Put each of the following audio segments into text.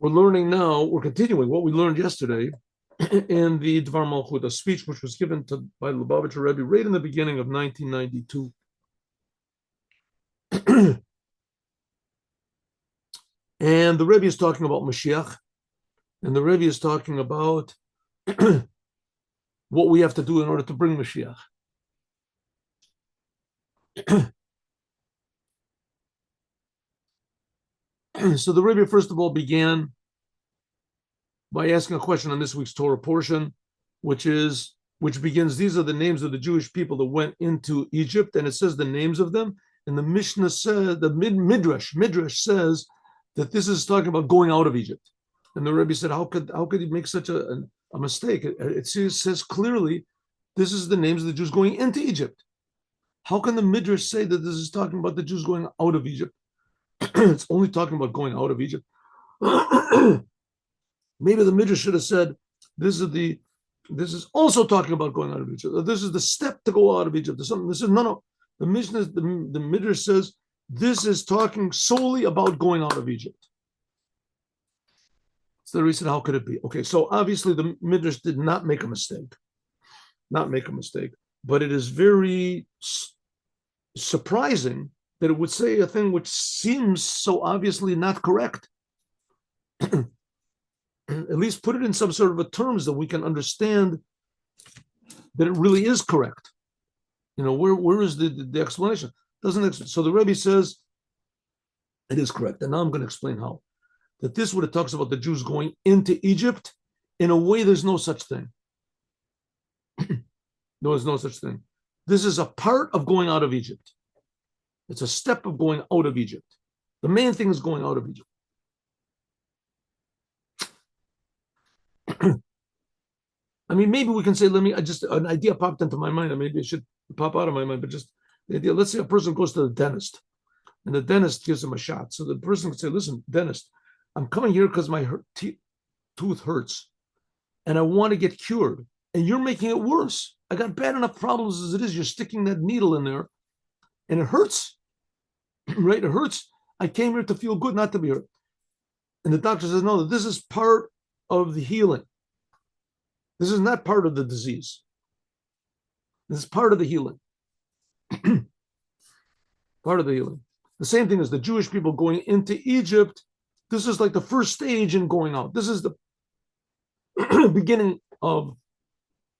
We're learning now, we're continuing what we learned yesterday in the Dvar Malchut, a speech which was given by Lubavitcher Rebbe right in the beginning of 1992. And the Rebbe is talking about Moshiach, and the Rebbe is talking about what we have to do in order to bring Moshiach. So the Rebbe, first of all, began by asking a question on this week's Torah portion, which begins, these are the names of the Jewish people that went into Egypt, and it says the names of them. And the Mishnah says, the Midrash says that this is talking about going out of Egypt. And the Rebbe said, how could he make such a mistake? It says clearly, this is the names of the Jews going into Egypt. How can the Midrash say that this is talking about the Jews going out of Egypt? It's only talking about going out of Egypt. Maybe the Midrash should have said, this is also talking about going out of Egypt. This is the step to go out of Egypt. This is no. The Mishnah, the Midrash says, this is talking solely about going out of Egypt. So the reason, how could it be? Okay, so obviously the Midrash did not make a mistake. But it is very surprising that it would say a thing which seems so obviously not correct. At least put it in some sort of a terms that we can understand that it really is correct. Where is the explanation? So the Rebbe says it is correct. And now I'm going to explain how. That this what it talks about the Jews going into Egypt, in a way there's no such thing. There is no such thing. This is a part of going out of Egypt. It's a step of going out of Egypt. The main thing is going out of Egypt. I mean, maybe we can say, an idea popped into my mind, and maybe it should pop out of my mind, but just the idea, let's say a person goes to the dentist, and the dentist gives him a shot. So the person can say, listen, dentist, I'm coming here because my tooth hurts, and I want to get cured, and you're making it worse. I got bad enough problems as it is. You're sticking that needle in there, and it hurts, right? It hurts. I came here to feel good, not to be hurt. And the doctor says, no, this is part of the healing. This is not part of the disease. This is part of the healing. Part of the healing. The same thing as the Jewish people going into Egypt. This is like the first stage in going out. This is the beginning of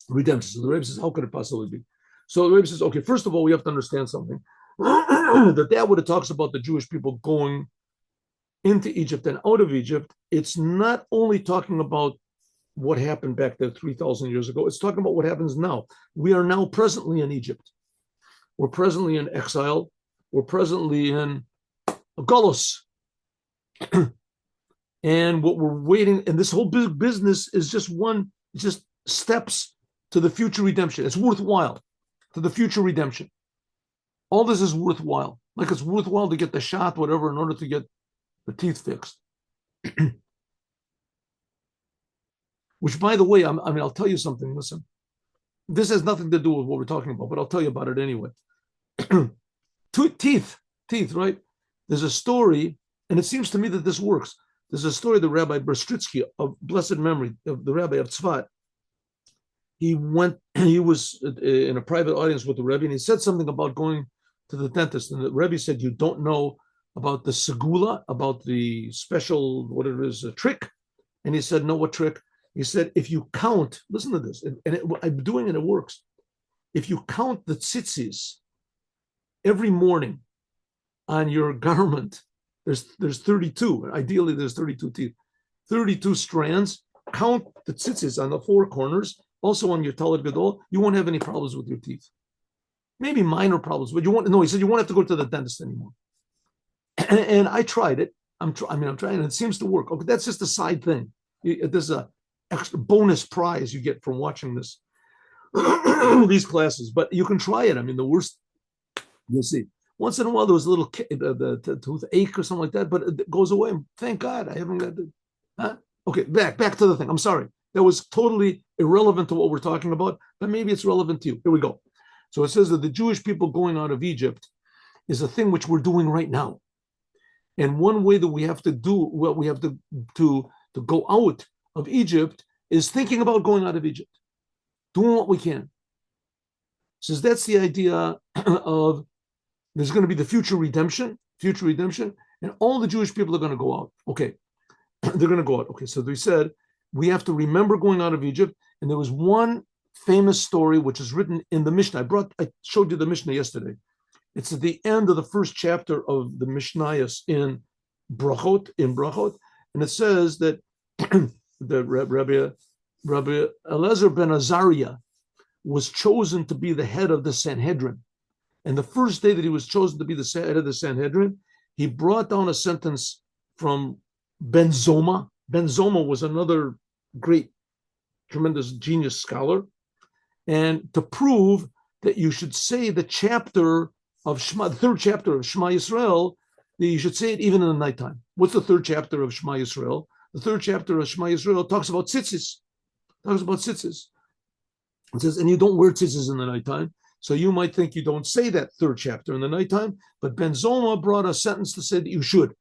redemption. So the Rebbe says, how could it possibly be? So the Rebbe says, okay, first of all, we have to understand something. that what it talks about the Jewish people going into Egypt and out of Egypt, it's not only talking about what happened back there 3,000 years ago. It's talking about what happens now. We are now presently in Egypt. We're presently in exile. We're presently in Golos. And what we're waiting, and this whole big business is just steps to the future redemption. It's worthwhile to the future redemption. All this is worthwhile. Like it's worthwhile to get the shot, whatever, in order to get the teeth fixed. Which, by the way, I'll tell you something. Listen, this has nothing to do with what we're talking about, but I'll tell you about it anyway. Teeth, right? There's a story, and it seems to me that this works. There's a story of the Rabbi Berstritsky of blessed memory, of the Rabbi of Tzfat. He was in a private audience with the Rebbe, and he said something about going to the dentist. And the Rebbe said, you don't know about the segula, about the special, what it is, a trick? And he said, no, what trick? He said, if you count, listen to this, and I'm doing it, it works. If you count the tzitzis every morning on your garment, there's 32. Ideally, there's 32 teeth, 32 strands. Count the tzitzis on the four corners, also on your talit gadol. You won't have any problems with your teeth. Maybe minor problems, but he said you won't have to go to the dentist anymore. And I tried it. I'm trying, and it seems to work. Okay, that's just a side thing. There's a extra bonus prize you get from watching these classes, but you can try it. The worst, you'll see. Once in a while, there was a little the toothache or something like that, but it goes away. Thank God, I haven't got it. Huh? Okay, back to the thing. I'm sorry. That was totally irrelevant to what we're talking about, but maybe it's relevant to you. Here we go. So it says that the Jewish people going out of Egypt is a thing which we're doing right now. And one way that we have to do what we have to go out of Egypt is thinking about going out of Egypt, doing what we can. Says that's the idea of there's going to be the future redemption, and all the Jewish people are going to go out. Okay, they're going to go out. Okay, so they said we have to remember going out of Egypt, and there was one famous story which is written in the Mishnah. I showed you the Mishnah yesterday. It's at the end of the first chapter of the Mishnayos in Brachot, and it says that the Rabbi Eliezer ben Azariah was chosen to be the head of the Sanhedrin. And the first day that he was chosen to be the head of the Sanhedrin, he brought down a sentence from Ben Zoma. Ben Zoma was another great, tremendous genius scholar. And to prove that you should say the chapter of Shema, the third chapter of Shema Yisrael, that you should say it even in the nighttime. What's the third chapter of Shema Yisrael? The third chapter of Shema Yisrael talks about tzitzis. It says, and you don't wear tzitzis in the nighttime. So you might think you don't say that third chapter in the nighttime, but Ben Zoma brought a sentence to say that you should.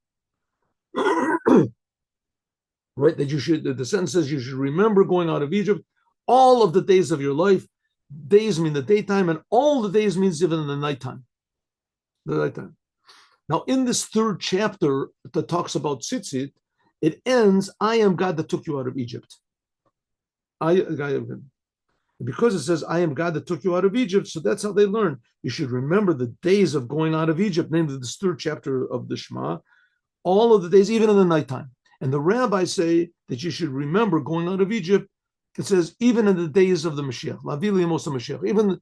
Right? That you should, the sentence says you should remember going out of Egypt all of the days of your life. Days mean the daytime, and all the days means even in the nighttime. Now, in this third chapter that talks about tzitzit, it ends, I am God that took you out of Egypt. Because it says, I am God that took you out of Egypt, so that's how they learn. You should remember the days of going out of Egypt, namely this third chapter of the Shema, all of the days, even in the nighttime. And the rabbis say that you should remember going out of Egypt. It says, even in the days of the Mashiach, Mashiach,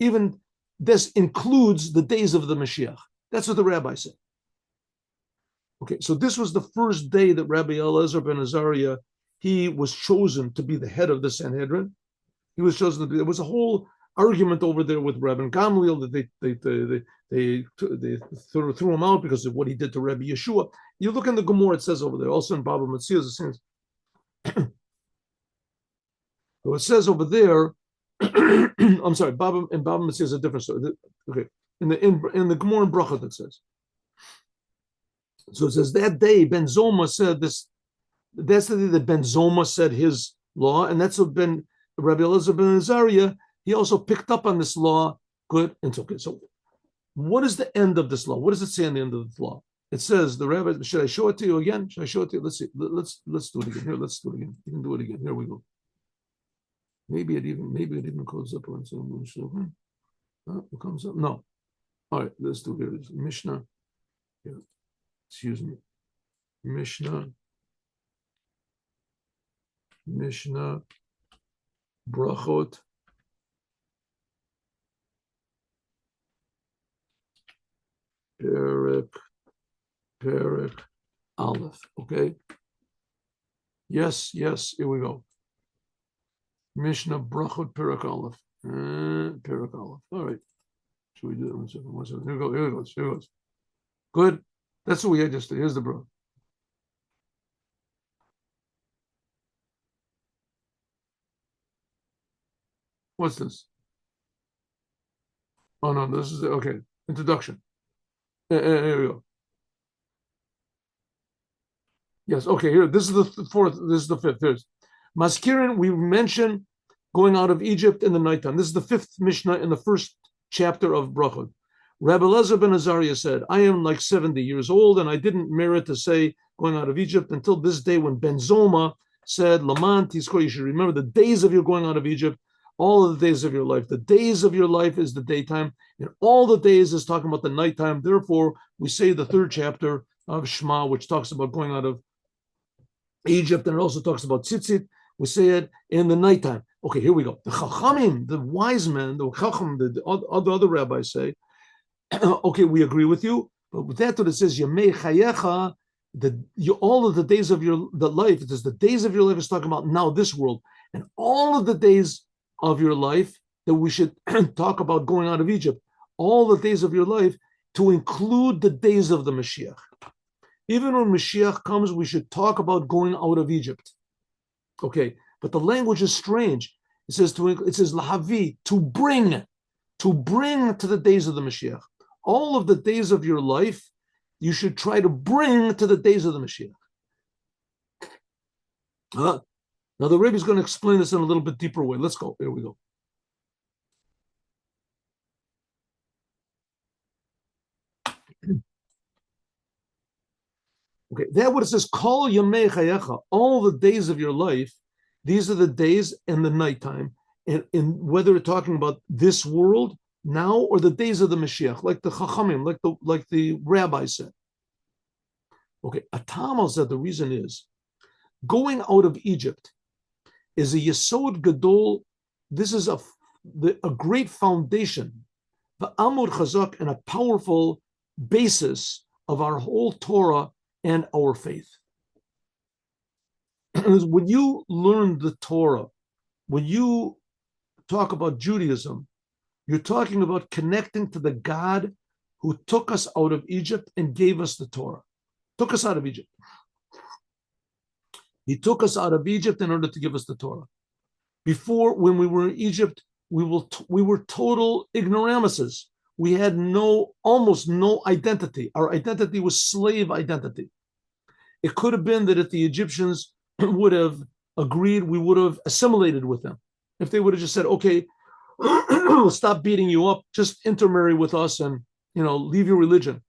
even this includes the days of the Mashiach. That's what the rabbis say. Okay, so this was the first day that Rabbi Eliezer ben Azariah, he was chosen to be the head of the Sanhedrin. He was chosen to be. There was a whole argument over there with Rabbi Gamliel that they threw him out because of what he did to Rabbi Yeshua. You look in the Gemara, it says over there, also in Baba Metzia, it says, so it says over there, I'm sorry, Baba Metzia is a different story. Okay, in the Gemara in Brachot it says. So it says that day Ben Zoma said this. That's the day that Ben Zoma said his law, and that's what Rabbi Eliezer ben Azariah, he also picked up on this law. Good, and it's okay. So, what is the end of this law? What does it say on the end of the law? It says the rabbi. Should I show it to you again? Should I show it to you? Let's see. Let's do it again. Here, let's do it again. You can do it again. Here we go. Maybe it even comes up on some. It comes up. No. All right. Let's do it. Here it is. Mishnah. Yeah. Excuse me. Mishnah. Brachot. Perek Aleph. Okay. Yes. Here we go. Mishnah Brachot Perek Aleph. Perek Aleph. All right. Should we do that? One second. Here it goes. Good. That's what we had just. Here's the bro. What's this? Oh no, this is okay. Introduction. Here we go. Yes, okay. Here, this is the fourth. This is the fifth. Here's Maskirin. We mentioned going out of Egypt in the nighttime. This is the fifth Mishnah in the first chapter of Brachot. Rabbi Eliezer ben Azariah said, "I am like 70 years old, and I didn't merit to say going out of Egypt until this day when Ben Zoma said, Laman Tizkor, you should remember the days of your going out of Egypt." All of the days of your life. The days of your life is the daytime, and all the days is talking about the nighttime. Therefore, we say the third chapter of Shema, which talks about going out of Egypt, and it also talks about tzitzit. We say it in the nighttime. Okay, here we go. The Chachamim, the wise men, the Chacham, the other rabbis say, okay, we agree with you, but with that, what it says, Yemei Chayecha, all of the days of the life, it says the days of your life is talking about now this world, and all of the days of your life that we should talk about going out of Egypt, all the days of your life to include the days of the Mashiach. Even when Mashiach comes, we should talk about going out of Egypt. Okay, but the language is strange. It says lahavi, to bring to the days of the Mashiach. All of the days of your life you should try to bring to the days of the Mashiach. Now the Rebbe is going to explain this in a little bit deeper way. Let's go. Here we go. Okay, that what it says, Kol Yamei Chayecha, all the days of your life, these are the days and the nighttime, and whether we're talking about this world now or the days of the Mashiach, like the Chachamim, like the rabbi said. Okay, Atamal said the reason is going out of Egypt is a Yesod Gadol. This is a great foundation, the Amud Chazak, and a powerful basis of our whole Torah and our faith. When you learn the Torah, when you talk about Judaism, you're talking about connecting to the God who took us out of Egypt and gave us the Torah. Took us out of Egypt. He took us out of Egypt in order to give us the Torah. Before, when we were in Egypt, we were total ignoramuses. We had almost no identity. Our identity was slave identity. It could have been that if the Egyptians would have agreed, we would have assimilated with them. If they would have just said, okay, we'll stop beating you up, just intermarry with us and, leave your religion.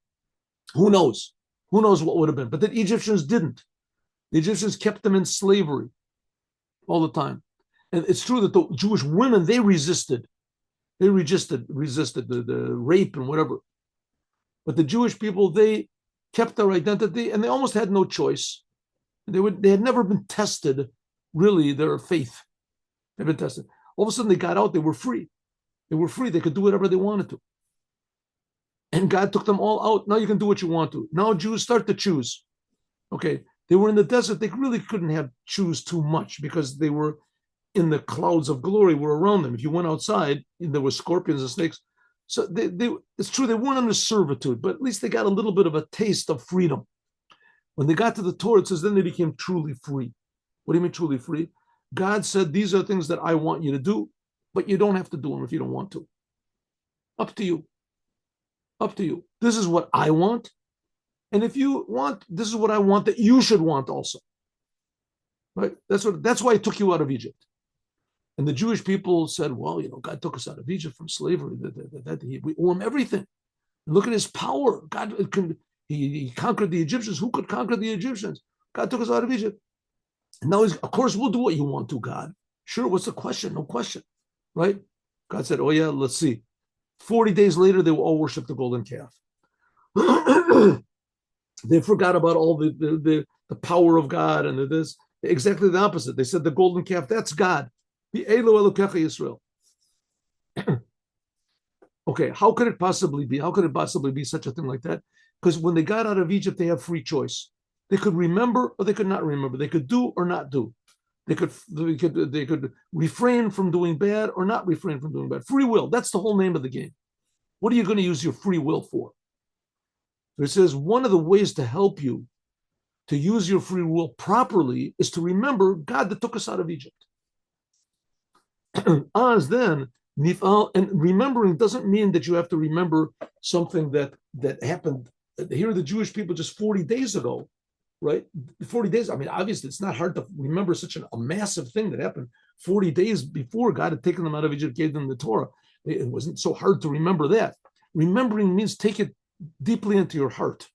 Who knows? Who knows what would have been? But the Egyptians didn't. The Egyptians kept them in slavery all the time. And it's true that the Jewish women, they resisted. They resisted the rape and whatever. But the Jewish people, they kept their identity and they almost had no choice. They had never been tested, really, their faith. They've been tested. All of a sudden they got out, they were free. They were free, they could do whatever they wanted to. And God took them all out. Now you can do what you want to. Now Jews start to choose. Okay, they were in the desert, they really couldn't have choose too much because they were in the clouds of glory were around them. If you went outside, there were scorpions and snakes. So it's true, they weren't under servitude, but at least they got a little bit of a taste of freedom. When they got to the Torah, it says then they became truly free. What do you mean truly free? God said, these are things that I want you to do, but you don't have to do them if you don't want to. Up to you. Up to you. This is what I want. And if you want, this is what I want that you should want also. Right? That's why I took you out of Egypt. And the Jewish people said, well, God took us out of Egypt from slavery. We owe him everything. And look at his power. God, he conquered the Egyptians. Who could conquer the Egyptians? God took us out of Egypt. And now, of course, we'll do what you want to, God. Sure, what's the question? No question. Right? God said, oh, yeah, let's see. 40 days later, they will all worship the golden calf. They forgot about all the power of God and this. Exactly the opposite. They said the golden calf, that's God. The Elo Elokecha Yisrael. Okay, how could it possibly be? How could it possibly be such a thing like that? Because when they got out of Egypt, they have free choice. They could remember or they could not remember. They could do or not do. They could refrain from doing bad or not refrain from doing bad. Free will. That's the whole name of the game. What are you going to use your free will for? It says one of the ways to help you to use your free will properly is to remember God that took us out of Egypt. As then, and remembering doesn't mean that you have to remember something that happened here. The Jewish people just 40 days ago, right? 40 days. I mean, obviously, it's not hard to remember such a massive thing that happened 40 days before God had taken them out of Egypt, gave them the Torah. It wasn't so hard to remember that. Remembering means take it deeply into your heart.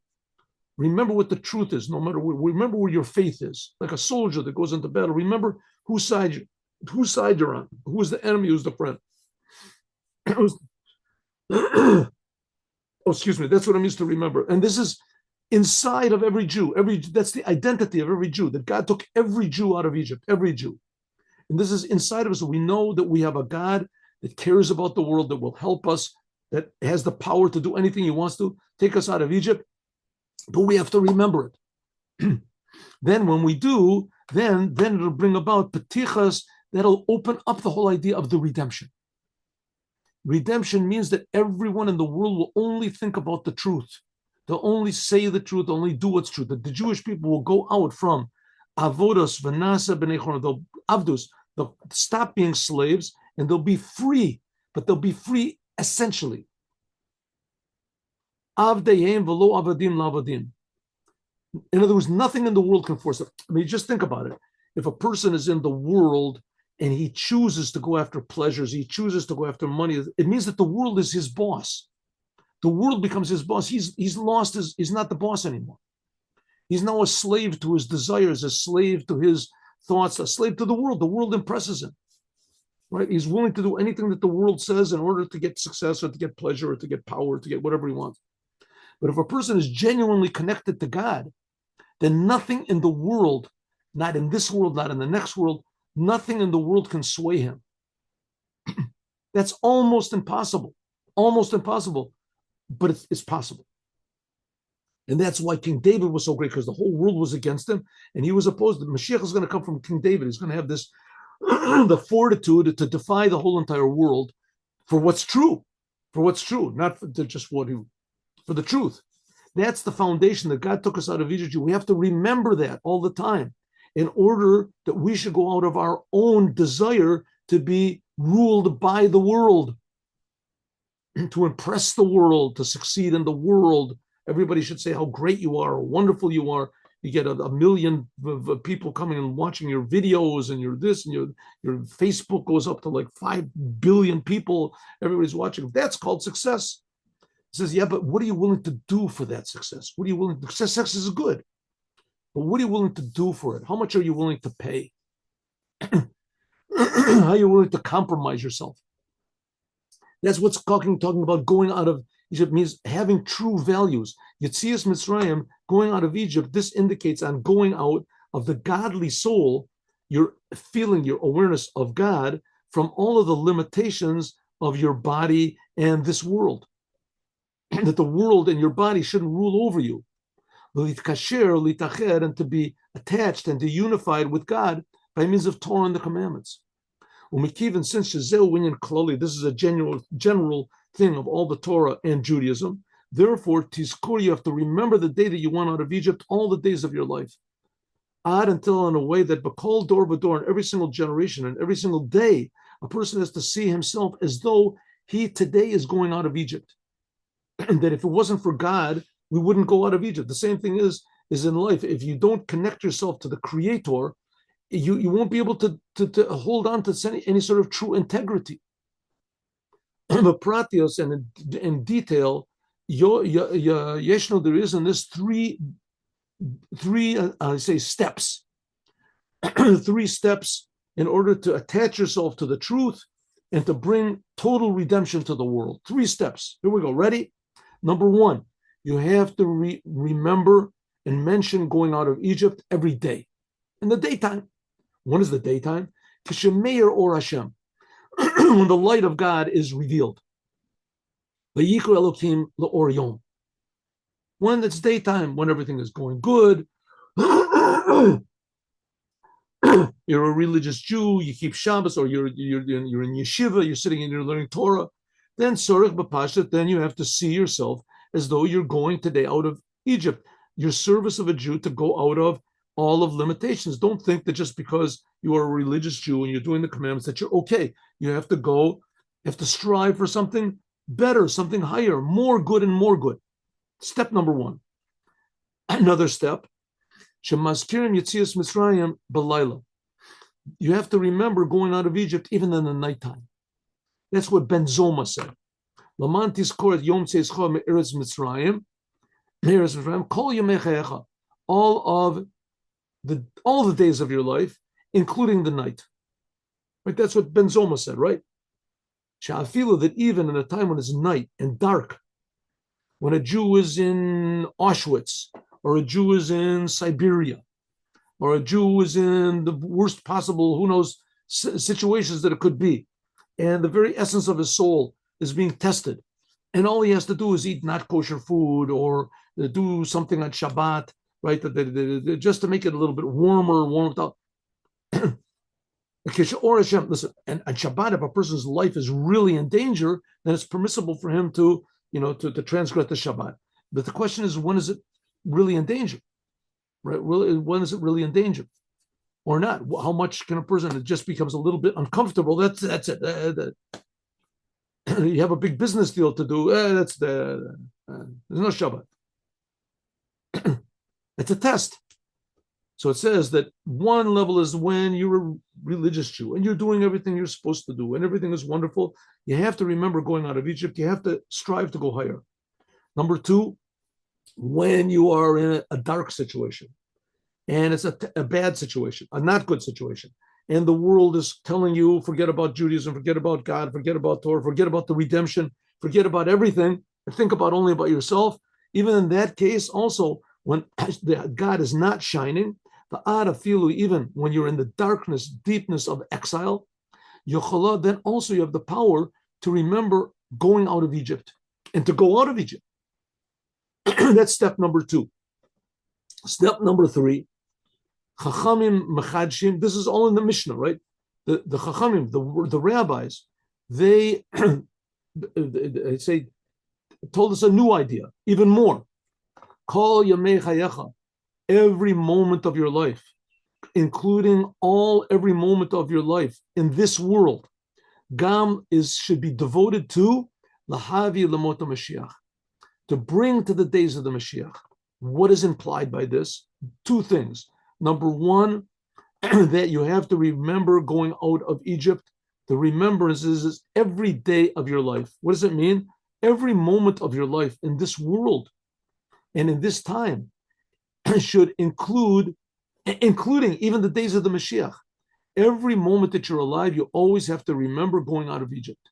Remember what the truth is, no matter what. Remember where your faith is. Like a soldier that goes into battle. Remember whose side you're on. Who is the enemy, who's the friend. Oh, excuse me. That's what it means to remember. And this is inside of every Jew. That's the identity of every Jew, that God took every Jew out of Egypt, every Jew. And this is inside of us. We know that we have a God that cares about the world, that will help us, that has the power to do anything he wants to, take us out of Egypt. But we have to remember it. Then when we do, then it'll bring about petichas that'll open up the whole idea of the redemption. Redemption means that everyone in the world will only think about the truth. They'll only say the truth, they'll only do what's true. That the Jewish people will go out from avodos, v'nasa b'nei chorma, they'll stop being slaves and they'll be free, but they'll be free essentially. Avdehem v'lo avadim lavadim. In other words, nothing in the world can force it. I mean, just think about it. If a person is in the world and he chooses to go after pleasures, he chooses to go after money, it means that the world is his boss. The world becomes his boss. He's lost his, he's not the boss anymore. He's now a slave to his desires, a slave to his thoughts, a slave to the world. The world impresses him, right? He's willing to do anything that the world says in order to get success or to get pleasure or to get power, to get whatever he wants. But if a person is genuinely connected to God, then nothing in the world, not in this world, not in the next world, nothing in the world can sway him. That's almost impossible, but it's possible. And that's why King David was so great, because the whole world was against him and he was opposed. The Mashiach is going to come from King David. He's going to have this, the fortitude to defy the whole entire world for what's true, not for just what he, for the truth. That's the foundation that God took us out of Egypt. We have to remember that all the time in order that we should go out of our own desire to be ruled by the world, to impress the world, to succeed in the world. Everybody should say how great you are, how wonderful you are. You get a million of people coming and watching your videos and your this, and your Facebook goes up to like 5 billion people. Everybody's watching. That's called success. He says, yeah, but what are you willing to do for that success? What are you willing to, success is good, but what are you willing to do for it? How much are you willing to pay? How are you willing to compromise yourself? That's what's talking about going out of Egypt, means having true values. Yetzias Mitzrayim, going out of Egypt, this indicates on going out of the godly soul, your feeling, your awareness of God from all of the limitations of your body and this world. That the world and your body shouldn't rule over you. And to be attached and to unified with God by means of Torah and the commandments. Since this is a general thing of all the Torah and Judaism, therefore, tizkur, you have to remember the day that you went out of Egypt, all the days of your life. Ad, until in a way that b'kol dor v'dor, in every single generation and every single day, a person has to see himself as though he today is going out of Egypt. And that if it wasn't for God, we wouldn't go out of Egypt. The same thing is in life. If you don't connect yourself to the Creator, you won't be able to hold on to any sort of true integrity. But pratios, and in detail, yeshno, there is in this three steps, 3 steps in order to attach yourself to the truth and to bring total redemption to the world. 3 steps. Here we go. Ready? Number 1, you have to remember and mention going out of Egypt every day in the daytime. When is the daytime? Kishemeir or Hashem, when the light of God is revealed. Vayikra Elokim le'or yom. When it's daytime, when everything is going good, you're a religious Jew, you keep Shabbos, or you're in yeshiva, you're sitting and you're learning Torah. Then Sorech B'Pashtet, then you have to see yourself as though you're going today out of Egypt. Your service of a Jew to go out of all of limitations. Don't think that just because you are a religious Jew and you're doing the commandments that you're okay. You have to go, you have to strive for something better, something higher, more good and more good. Step number 1. Another step, Shemazkirim Yetzias Mitzrayim B'Layla. You have to remember going out of Egypt even in the nighttime. That's what Ben Zoma said. Laman tizkor et yom tzeischa me'eretz Mitzrayim, kol yemei chayecha, all the days of your life, including the night. Right? That's what Ben Zoma said, right? Sha'afilu, that even in a time when it's night and dark, when a Jew is in Auschwitz, or a Jew is in Siberia, or a Jew is in the worst possible, who knows, situations that it could be, and the very essence of his soul is being tested, and all he has to do is eat not kosher food or do something on Shabbat, right? Just to make it a little bit warmed up. Listen, and on Shabbat, if a person's life is really in danger, then it's permissible for him to transgress the Shabbat. But the question is, when is it really in danger? Right? When is it really in danger, or not? How much can a person? It just becomes a little bit uncomfortable. That's it. You have a big business deal to do. There's no Shabbat. It's a test. So it says that one level is when you're a religious Jew and you're doing everything you're supposed to do and everything is wonderful. You have to remember going out of Egypt. You have to strive to go higher. Number two, when you are in a dark situation and it's a bad situation, a not good situation, and the world is telling you, forget about Judaism, forget about God, forget about Torah, forget about the redemption, forget about everything, and think about only about yourself. Even in that case, also, when God is not shining, the filu, even when you're in the darkness, deepness of exile, Yochalah, then also you have the power to remember going out of Egypt and to go out of Egypt. That's step number two. Step number three, Chachamim Mechadshim, this is all in the Mishnah, right? The Chachamim, the rabbis, they say, told us a new idea, even more. Kol Yamei Chayecha, every moment of your life, including every moment of your life in this world, Gam should be devoted to Lahavi Lamot Mashiach, to bring to the days of the Mashiach. What is implied by this? Two things. Number one, that you have to remember going out of Egypt. The remembrance is every day of your life. What does it mean? Every moment of your life in this world and in this time should including even the days of the Mashiach. Every moment that you're alive, you always have to remember going out of Egypt.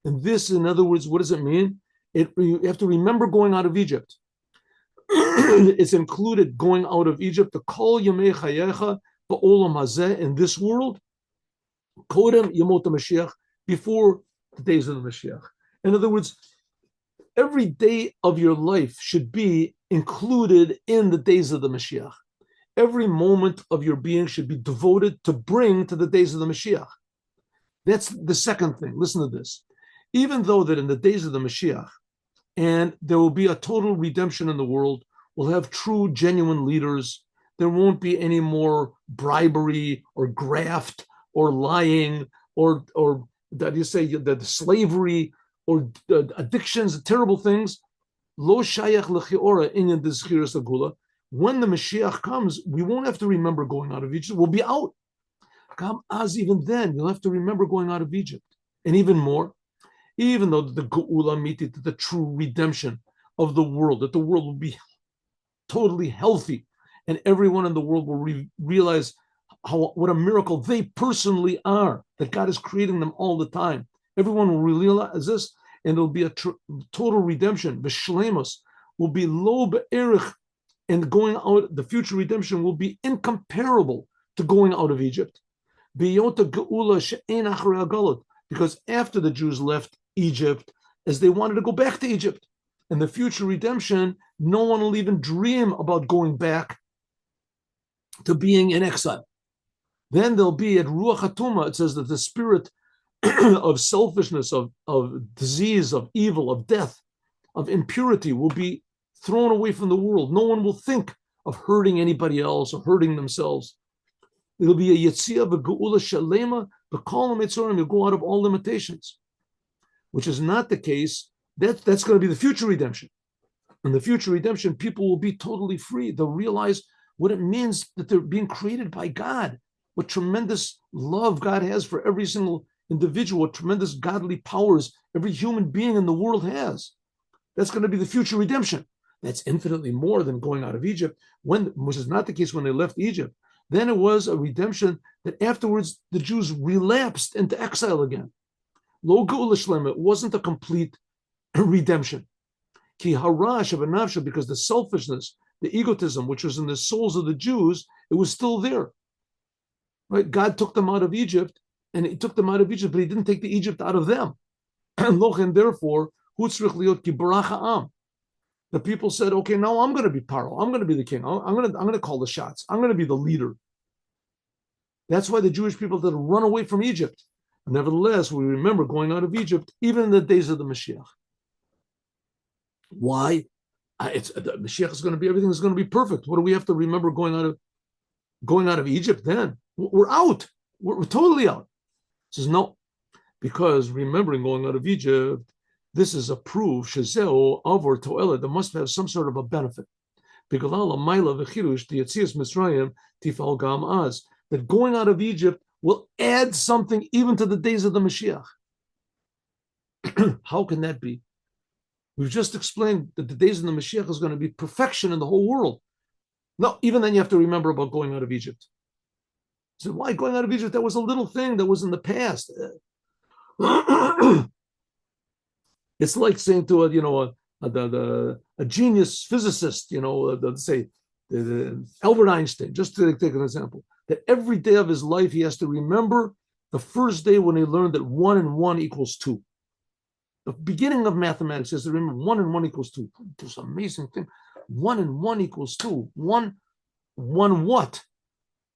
And this, in other words, what does it mean? You have to remember going out of Egypt. It's included going out of Egypt, the Kol Yamei Chayecha Ba'olam Hazeh, in this world, Kodem Yamot Mashiach, before the days of the Mashiach. In other words, every day of your life should be included in the days of the Mashiach. Every moment of your being should be devoted to bring to the days of the Mashiach. That's the second thing. Listen to this. Even though that in the days of the Mashiach, and there will be a total redemption in the world, we'll have true, genuine leaders. There won't be any more bribery or graft or lying or that you say the slavery or addictions, terrible things. Lo shayach lechiora inyan dezchiras agula. When the Mashiach comes, we won't have to remember going out of Egypt. We'll be out. Even then, you'll have to remember going out of Egypt. And even more, even though the Geula Mitit, the true redemption of the world, that the world will be totally healthy, and everyone in the world will realize what a miracle they personally are, that God is creating them all the time. Everyone will realize this, and there'll be a total redemption. B'shleimus will be lo be'erich, and going out, the future redemption will be incomparable to going out of Egypt. B'yota geula she'en achrei hagalot, because after the Jews left Egypt, as they wanted to go back to Egypt, and the future redemption, no one will even dream about going back to being in exile. Then there'll be at Ruach HaTumah, it says that the spirit of selfishness, of disease, of evil, of death, of impurity will be thrown away from the world. No one will think of hurting anybody else or hurting themselves. It'll be a Yetzia v'geula shalema b'kol ha'mitzorim. You'll go out of all limitations, which is not the case. That's going to be the future redemption. In the future redemption, people will be totally free. They'll realize what it means that they're being created by God, what tremendous love God has for every single individual, what tremendous godly powers every human being in the world has. That's going to be the future redemption. That's infinitely more than going out of Egypt, which is not the case when they left Egypt. Then it was a redemption that afterwards the Jews relapsed into exile again. Lo geula shlema, it wasn't a complete redemption. Ki harash of, because the selfishness, the egotism, which was in the souls of the Jews, it was still there. Right? God took them out of Egypt, and He took them out of Egypt, but He didn't take the Egypt out of them. And therefore, the people said, okay, now I'm going to be Paro. I'm going to be the king. I'm going to call the shots. I'm going to be the leader. That's why the Jewish people had to run away from Egypt. Nevertheless, we remember going out of Egypt, even in the days of the Mashiach. Why? The Mashiach is going to be, everything is going to be perfect. What do we have to remember going out of Egypt then? We're out. We're totally out. He says, no, because remembering going out of Egypt, This is a proof, shezeo avor to'ela, there must have some sort of a benefit. That going out of Egypt will add something even to the days of the Mashiach. How can that be? We've just explained that the days of the Mashiach is going to be perfection in the whole world. No, even then you have to remember about going out of Egypt. So why going out of Egypt? That was a little thing that was in the past. It's like saying to a genius physicist, say Albert Einstein, just to take an example, that every day of his life he has to remember the first day when he learned that 1 and 1 equals 2. The beginning of mathematics, he has to remember 1 and 1 equals 2. This amazing thing. 1 and 1 equals 2. One what?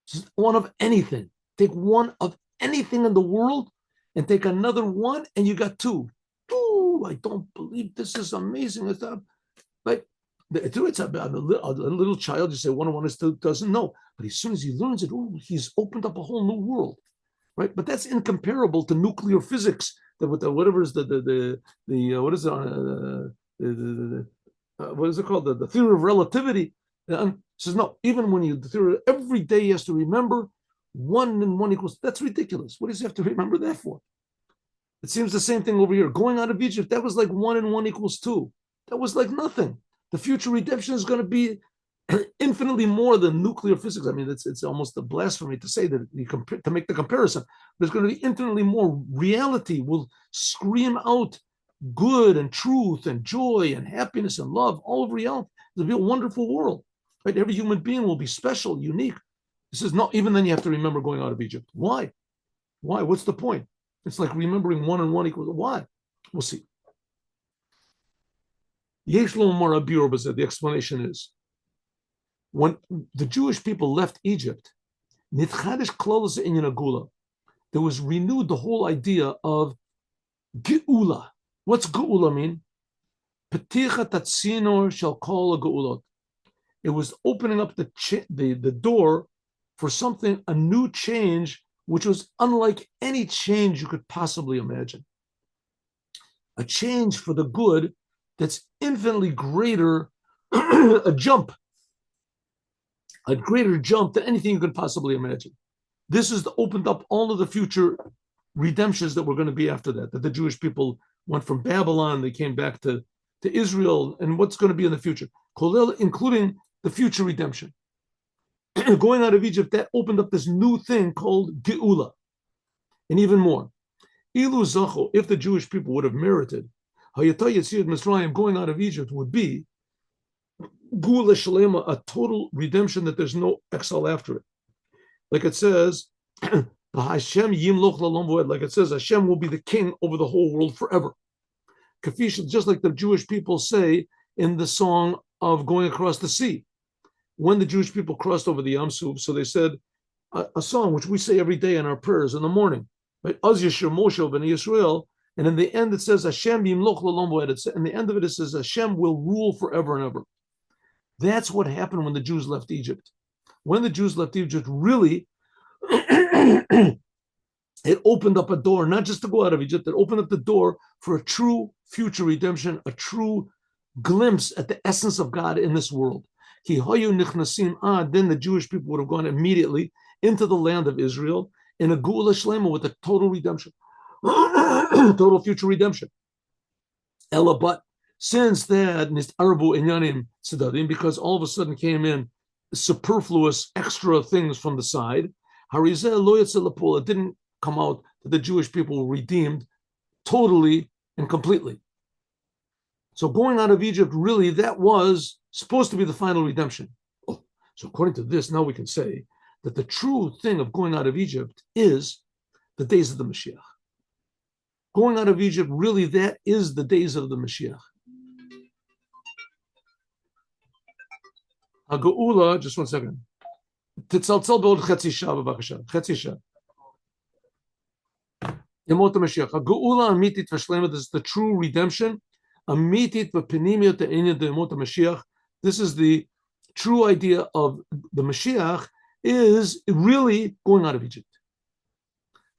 Just one of anything. Take one of anything in the world and take another one and you got 2. Ooh, I don't believe this is amazing. It's like it's a little child. You say 1 and 1 is 2, doesn't know. But as soon as he learns it, he's opened up a whole new world, right? But that's incomparable to nuclear physics. Whatever is the what is it what is it called, the theory of relativity? Says no. Even when you the theory, every day he has to remember 1 and 1 equals. That's ridiculous. What does he have to remember that for? It seems the same thing over here. Going out of Egypt, that was like 1 and 1 equals 2. That was like nothing. The future redemption is going to be infinitely more than nuclear physics. I mean, it's almost a blasphemy to say that to make the comparison. But it's going to be infinitely more. Reality will scream out good and truth and joy and happiness and love all over reality. It'll be a wonderful world. Right? Every human being will be special, unique. This is not even then you have to remember going out of Egypt. Why? Why? What's the point? It's like remembering 1 and 1 equals. Why? We'll see. The explanation is when the Jewish people left Egypt, there was renewed the whole idea of geula. What's geula mean? It was opening up the door for something, a new change, which was unlike any change you could possibly imagine. A change for the good that's infinitely greater, a greater jump than anything you could possibly imagine. This is opened up all of the future redemptions that were going to be after that the Jewish people went from Babylon, they came back to Israel, and what's going to be in the future, including the future redemption. Going out of Egypt, that opened up this new thing called Geula. And even more, Ilu Zacho, if the Jewish people would have merited, Hayatah Yetzirah Mitzrayim, going out of Egypt would be Geula Shalema, a total redemption that there's no exile after it. Like it says, Hashem Yimloch Lalam Voed, like it says, Hashem will be the king over the whole world forever. Kafish, just like the Jewish people say in the song of going across the sea. When the Jewish people crossed over the Yam Suf, so they said a song which we say every day in our prayers in the morning, right? Az Yeshir Moshe B'nai Yisrael, and in the end it says Hashem Yimloch L'Olam V'Ed. In the end of it, it says Hashem will rule forever and ever. That's what happened when the Jews left Egypt. When the Jews left Egypt, really, it opened up a door, not just to go out of Egypt, it opened up the door for a true future redemption, a true glimpse at the essence of God in this world. Then the Jewish people would have gone immediately into the land of Israel in a Geula Shlema with a total redemption, total future redemption. Ella, but since that Nistarbu Inyanim Sidadim, because all of a sudden came in superfluous extra things from the side, it didn't come out that the Jewish people were redeemed totally and completely. So going out of Egypt, really, that was supposed to be the final redemption. Oh, so according to this, now we can say that the true thing of going out of Egypt is the days of the Mashiach. Going out of Egypt, really, that is the days of the Mashiach. Ha'geula, just 1 second. Titzalzel b'od chetzi shah, b'vakasha. Chetzi shah. Yemot HaMashiach. Ha'geula amitit v'shlema, this is the true redemption. Amitit v'penimiyot ha'inyan de'emot HaMashiach. This is the true idea of the Mashiach, is really going out of Egypt.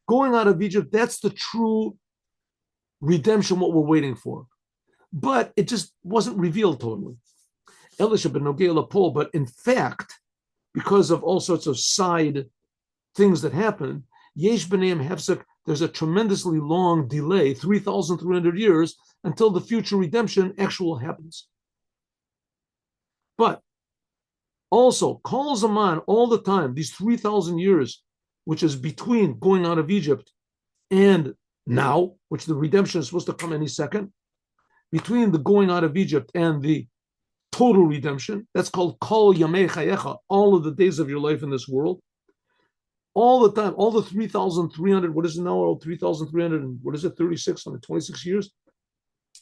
Going out of Egypt, that's the true redemption, what we're waiting for. But it just wasn't revealed totally. Elisha ben Nogel Paul, but in fact, because of all sorts of side things that happen, Yesh B'neim Hefsek, there's a tremendously long delay, 3,300 years, until the future redemption actually happens. But also, Kol Zaman, all the time, these 3,000 years, which is between going out of Egypt and now, which the redemption is supposed to come any second, between the going out of Egypt and the total redemption, that's called Kol Yamei Chayecha, all of the days of your life in this world, all the time, all the 3,300, what is it now, 3,300, and what is it, 26 years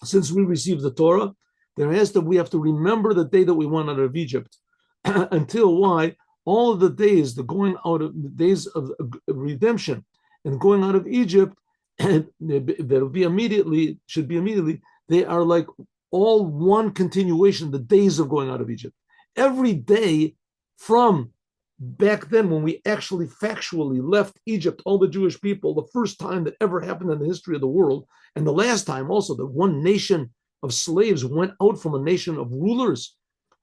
since we received the Torah, we have to remember the day that we went out of Egypt until why? All of the days, the going out of the days of redemption and going out of Egypt, and that'll be immediately, should be immediately, they are like all one continuation, the days of going out of Egypt. Every day from back then, when we actually factually left Egypt, all the Jewish people, the first time that ever happened in the history of the world, and the last time also that one nation of slaves went out from a nation of rulers,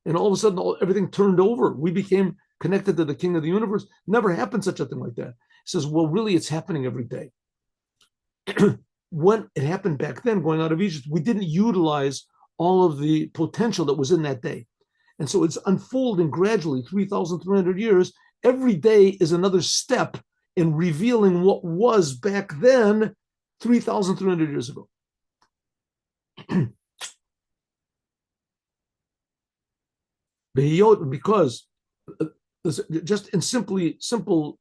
and all of a sudden everything turned over. We became connected to the King of the universe. Never happened such a thing like that. He says, well, really, it's happening every day. When it happened back then, going out of Egypt, we didn't utilize all of the potential that was in that day. And so it's unfolding gradually, 3,300 years. Every day is another step in revealing what was back then, 3,300 years ago. Because just in simple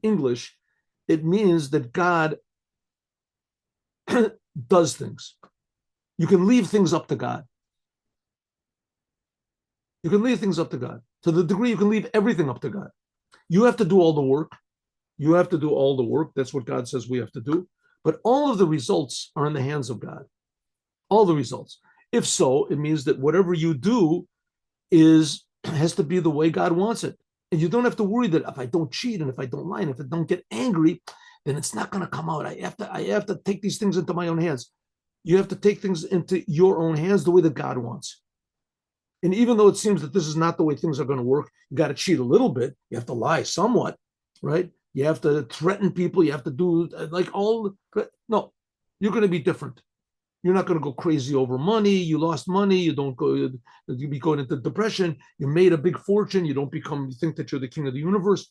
English, it means that God does things. You can leave things up to God. You can leave things up to God. To the degree you can leave everything up to God. You have to do all the work. You have to do all the work. That's what God says we have to do. But all of the results are in the hands of God. All the results. If so, it means that whatever you do has to be the way God wants it. And you don't have to worry that if I don't cheat and if I don't lie and if I don't get angry, then it's not going to come out. I have to take these things into my own hands. You have to take things into your own hands the way that God wants. And even though it seems that this is not the way things are going to work, you got to cheat a little bit. You have to lie somewhat, right? You have to threaten people. You have to do no, you're going to be different. You're not going to go crazy over money. You lost money. You be going into depression. You made a big fortune. You think that you're the king of the universe.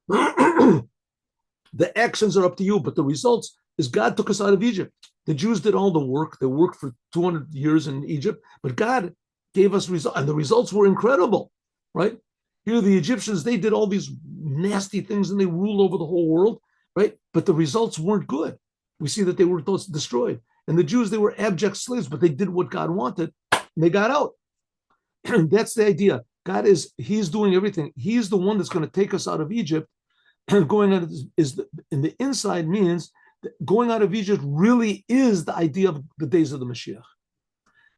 The actions are up to you, but the results is God took us out of Egypt. The Jews did all the work. They worked for 200 years in Egypt, but God gave us results, and the results were incredible, right? Here, the Egyptians, they did all these nasty things and they ruled over the whole world, right? But the results weren't good. We see that they were destroyed. And the Jews, they were abject slaves, but they did what God wanted, and they got out. That's the idea. He's doing everything. He's the one that's going to take us out of Egypt. And going out in the inside means that going out of Egypt really is the idea of the days of the Mashiach.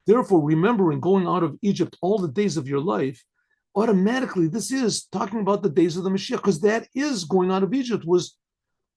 Therefore, remembering going out of Egypt all the days of your life, automatically this is talking about the days of the Mashiach, because that is going out of Egypt was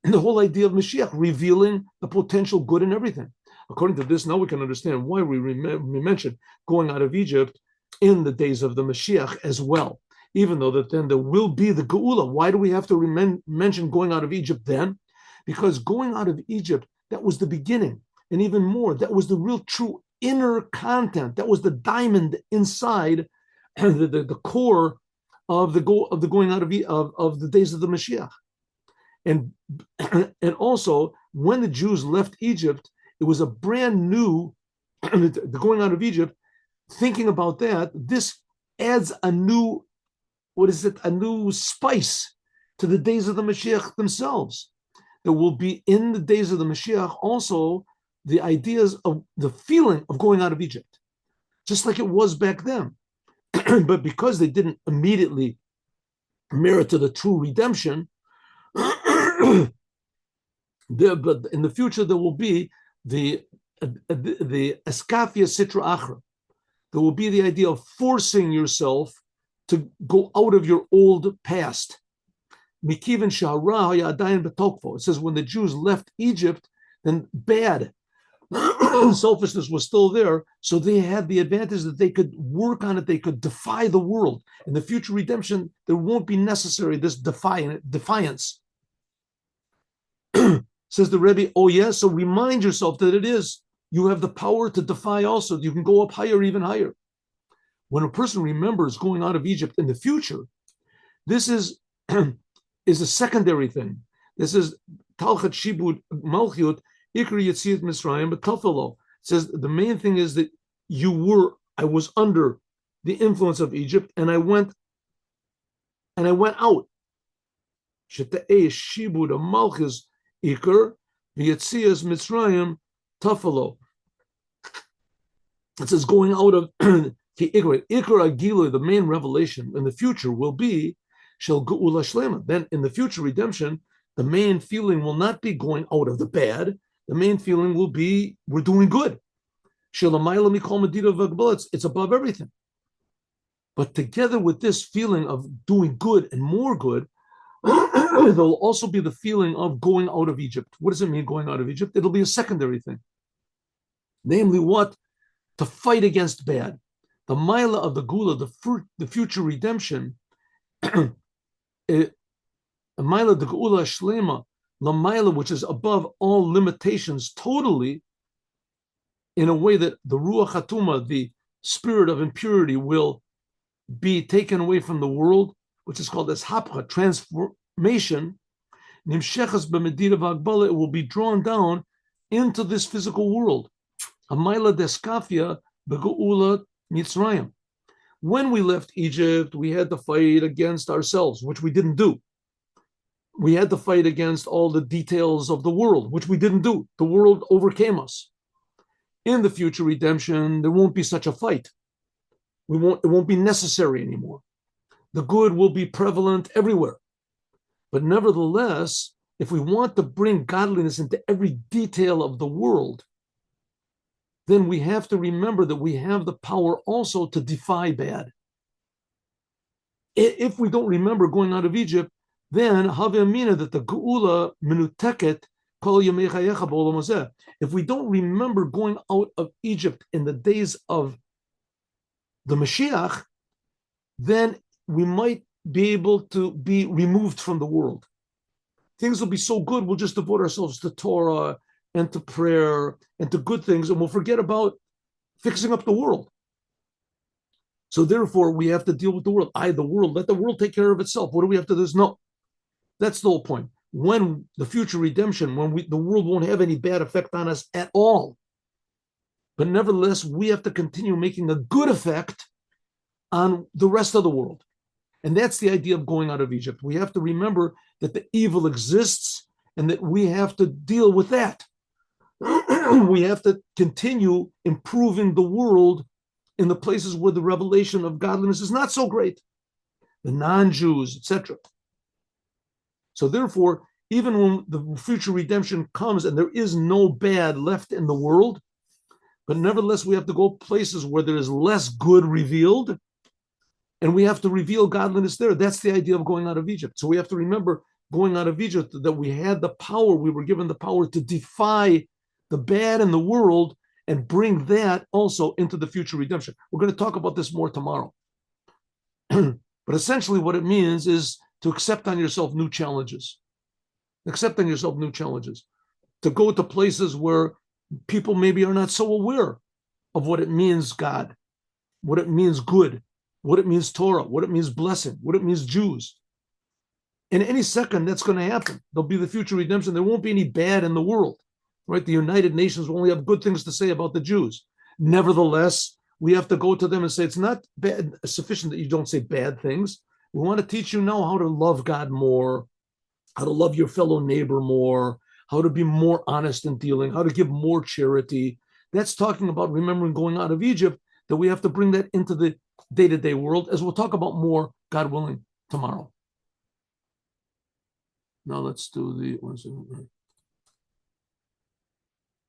the whole idea of Mashiach, revealing the potential good in everything. According to this, now we can understand why we mentioned going out of Egypt in the days of the Mashiach as well, even though that then there will be the Geula. Why do we have to mention going out of Egypt then? Because going out of Egypt, that was the beginning. And even more, that was the real true inner content. That was the diamond inside the core of the going out of the days of the Mashiach. And also, when the Jews left Egypt, it was a brand new, the going out of Egypt, thinking about that, this adds a new spice to the days of the Mashiach themselves. There will be in the days of the Mashiach also the ideas of the feeling of going out of Egypt, just like it was back then. But because they didn't immediately merit to the true redemption, but in the future there will be the eskafia sitra achra. There will be the idea of forcing yourself to go out of your old past. It says when the Jews left Egypt, then bad Selfishness was still there, so they had the advantage that they could work on it. They could defy the world. In the future redemption, there won't be necessary this defiance. Says the Rebbe, oh yes, so remind yourself that it is. You have the power to defy also. You can go up higher, even higher. When a person remembers going out of Egypt in the future, this is a secondary thing. This is Talchat Shibud Malchut Ikri Yetziat Mitzrayim, but Tafelo says the main thing is that I was under the influence of Egypt, and I went out. Sheta'eh Shibud Malchus Ikr Yetzias Mitzrayim Tafelo. It says going out of Ikr Agila, the main revelation in the future will be Shel Geula Shlema. Then in the future redemption, the main feeling will not be going out of the bad. The main feeling will be we're doing good. It's above everything. But together with this feeling of doing good and more good, there'll also be the feeling of going out of Egypt. What does it mean going out of Egypt? It'll be a secondary thing. Namely what? To fight against bad. The Maila of the Gula, the future redemption, Maila the Gula Shlema, La Maila, which is above all limitations totally, in a way that the Ruach Hatuma, the spirit of impurity, will be taken away from the world, which is called as Hapcha, transformation. Nimshechas b'medida v'agbala, it will be drawn down into this physical world. Amaila deskafia b'geula Mitzrayim. When we left Egypt, we had to fight against ourselves, which we didn't do. We had to fight against all the details of the world, which we didn't do. The world overcame us. In the future redemption, there won't be such a fight. It won't be necessary anymore. The good will be prevalent everywhere. But nevertheless, if we want to bring godliness into every detail of the world, then we have to remember that we have the power also to defy bad. If we don't remember going out of Egypt, then have amina that the geula minuteket kol yemei chayecha b'olam hazeh. If we don't remember going out of Egypt in the days of the Moshiach, then we might be able to be removed from the world. Things will be so good, we'll just devote ourselves to Torah and to prayer and to good things, and we'll forget about fixing up the world. So therefore, we have to deal with the world. The world, let the world take care of itself. What do we have to do? No. That's the whole point. When the future redemption, the world won't have any bad effect on us at all. But nevertheless, we have to continue making a good effect on the rest of the world. And that's the idea of going out of Egypt. We have to remember that the evil exists and that we have to deal with that. We have to continue improving the world in the places where the revelation of godliness is not so great, the non-Jews, etc. So therefore, even when the future redemption comes and there is no bad left in the world, but nevertheless, we have to go places where there is less good revealed, and we have to reveal godliness there. That's the idea of going out of Egypt. So we have to remember going out of Egypt that we had the power, we were given the power to defy the bad in the world and bring that also into the future redemption. We're going to talk about this more tomorrow. But essentially what it means is to accept on yourself new challenges. Accept on yourself new challenges. To go to places where people maybe are not so aware of what it means God, what it means good, what it means Torah, what it means blessing, what it means Jews. In any second, that's going to happen. There'll be the future redemption. There won't be any bad in the world, right? The United Nations will only have good things to say about the Jews. Nevertheless, we have to go to them and say, it's not bad, sufficient that you don't say bad things. We want to teach you now how to love God more, how to love your fellow neighbor more, how to be more honest in dealing, how to give more charity. That's talking about remembering going out of Egypt, that we have to bring that into the day-to-day world, as we'll talk about more, God willing, tomorrow. Now let's do the...